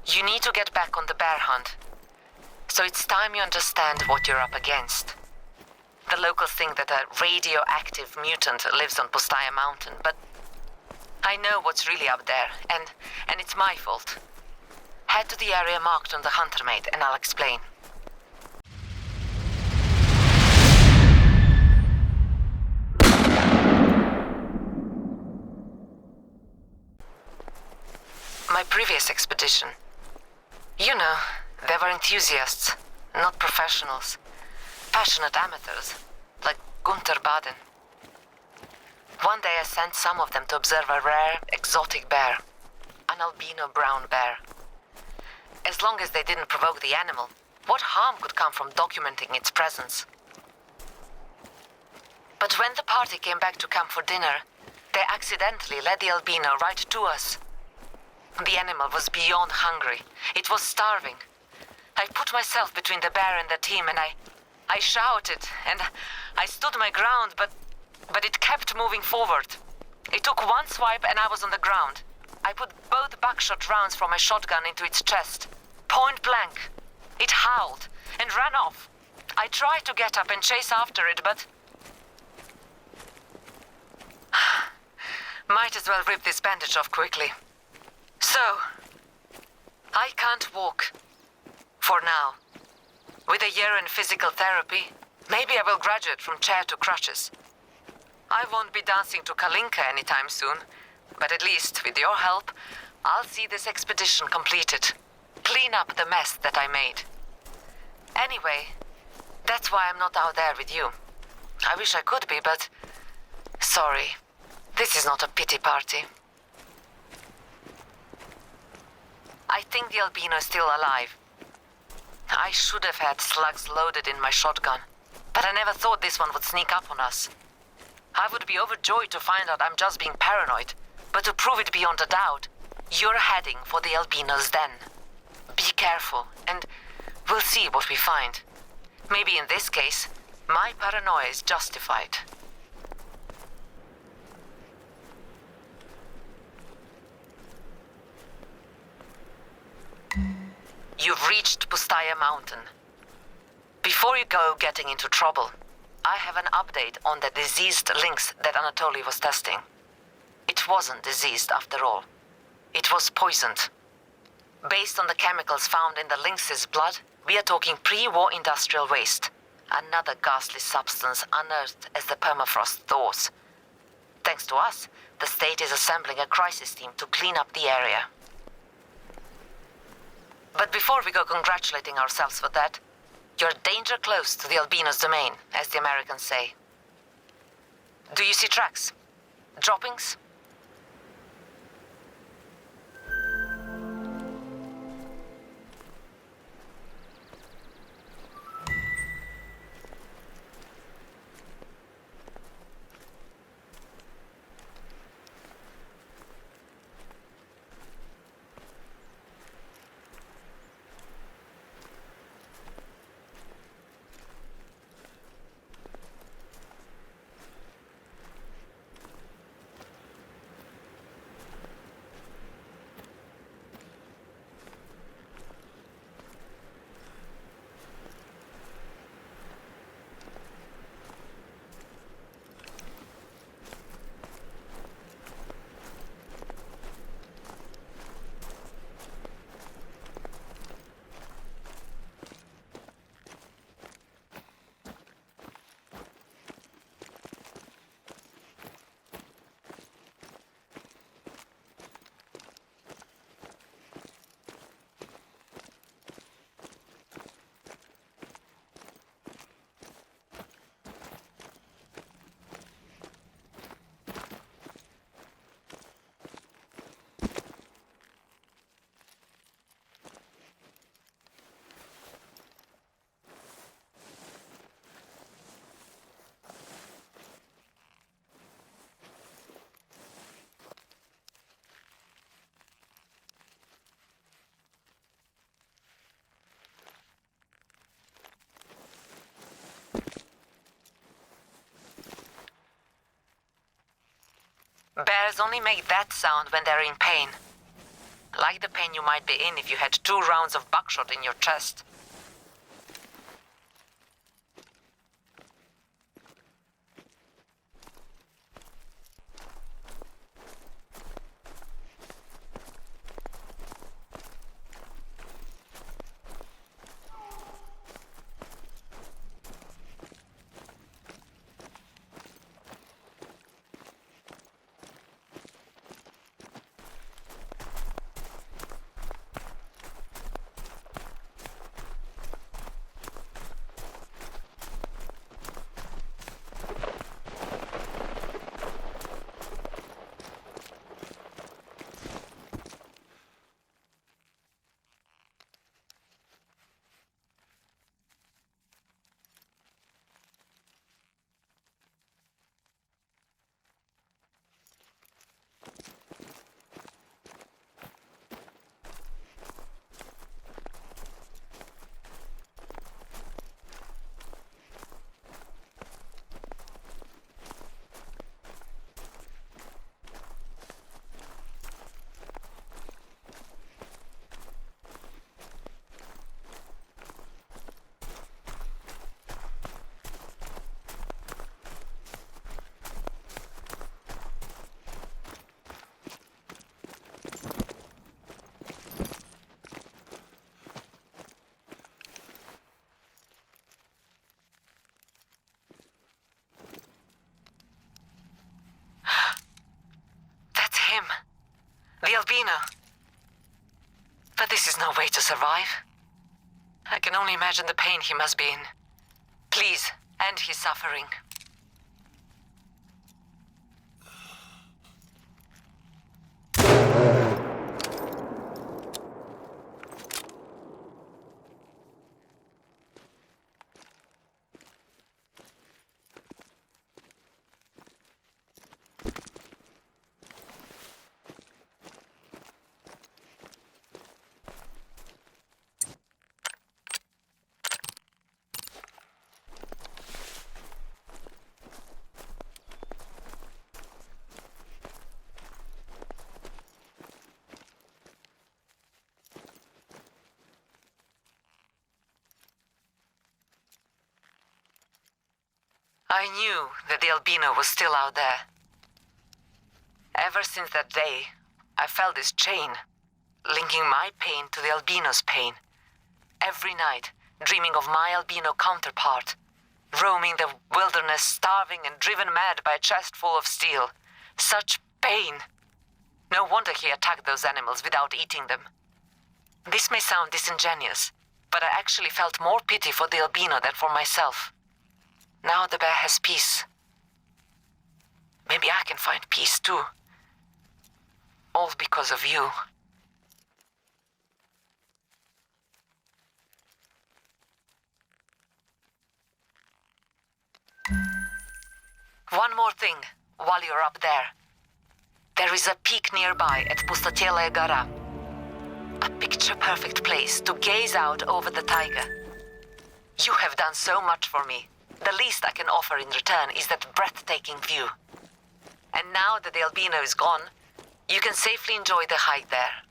You need to get back on the bear hunt. So it's time you understand what you're up against. The locals think that a radioactive mutant lives on Postaya Mountain, but I know what's really up there, and it's my fault. Head to the area marked on the Hunter mate, and I'll explain. My previous expedition. You know, there were enthusiasts, not professionals. Passionate amateurs, like Gunther Baden. One day I sent some of them to observe a rare, exotic bear. An albino brown bear. As long as they didn't provoke the animal, what harm could come from documenting its presence? But when the party came back to camp for dinner, they accidentally led the albino right to us. The animal was beyond hungry. It was starving. I put myself between the bear and the team, and I shouted, and I stood my ground, but it kept moving forward. It took one swipe and I was on the ground. I put both buckshot rounds from my shotgun into its chest. Point blank. It howled and ran off. I tried to get up and chase after it, but... Might as well rip this bandage off quickly. So, I can't walk. For now. With a year in physical therapy, maybe I will graduate from chair to crutches. I won't be dancing to Kalinka anytime soon, but at least, with your help, I'll see this expedition completed. Clean up the mess that I made. Anyway, that's why I'm not out there with you. I wish I could be, but... Sorry. This is not a pity party. I think the albino is still alive. I should have had slugs loaded in my shotgun, but I never thought this one would sneak up on us. I would be overjoyed to find out I'm just being paranoid, but to prove it beyond a doubt, you're heading for the albino's den. Be careful, and we'll see what we find. Maybe in this case, my paranoia is justified. You've reached Postaya Mountain. Before you go getting into trouble, I have an update on the diseased lynx that Anatoly was testing. It wasn't diseased after all. It was poisoned. Based on the chemicals found in the lynx's blood, we are talking pre-war industrial waste. Another ghastly substance unearthed as the permafrost thaws. Thanks to us, the state is assembling a crisis team to clean up the area. But before we go congratulating ourselves for that, you're danger close to the albino's domain, as the Americans say. Do you see tracks? Droppings? Bears only make that sound when they're in pain. Like the pain you might be in if you had 2 rounds of buckshot in your chest. The Albino. But this is no way to survive. I can only imagine the pain he must be in. Please, end his suffering. I knew that the Albino was still out there. Ever since that day, I felt this chain, linking my pain to the Albino's pain. Every night, dreaming of my Albino counterpart, roaming the wilderness, starving and driven mad by a chest full of steel. Such pain! No wonder he attacked those animals without eating them. This may sound disingenuous, but I actually felt more pity for the Albino than for myself. Now the bear has peace. Maybe I can find peace too. All because of you. One more thing, while you're up there. There is a peak nearby at Medved-Taiga. A picture-perfect place to gaze out over the taiga. You have done so much for me. The least I can offer in return is that breathtaking view. And now that the Albino is gone, you can safely enjoy the hike there.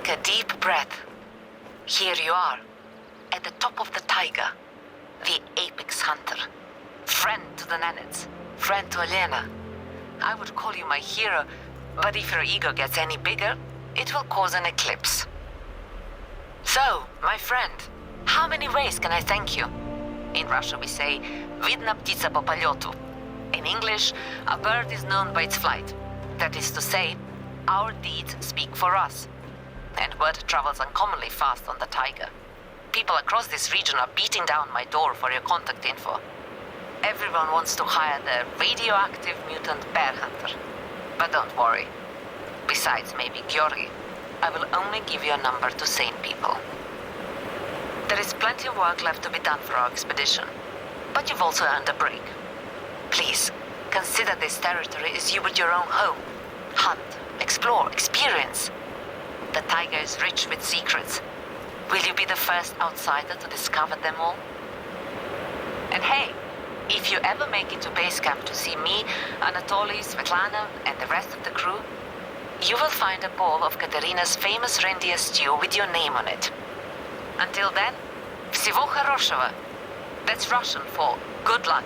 take a deep breath. Here you are, at the top of the taiga, the apex hunter. Friend to the Nenets, friend to Elena. I would call you my hero, but if your ego gets any bigger, it will cause an eclipse. So, my friend, how many ways can I thank you? In Russia we say, "Vidna ptica po polёtu." In English, a bird is known by its flight. That is to say, our deeds speak for us. And word travels uncommonly fast on the taiga. People across this region are beating down my door for your contact info. Everyone wants to hire the radioactive mutant bear hunter. But don't worry. Besides maybe Georgi, I will only give you a number to sane people. There is plenty of work left to be done for our expedition, but you've also earned a break. Please, consider this territory as you would your own home. Hunt, explore, experience. The taiga is rich with secrets. Will you be the first outsider to discover them all? And hey, if you ever make it to base camp to see me, Anatoly, Svetlana, and the rest of the crew, you will find a bowl of Katerina's famous reindeer stew with your name on it. Until then, всего хорошего. That's Russian for good luck.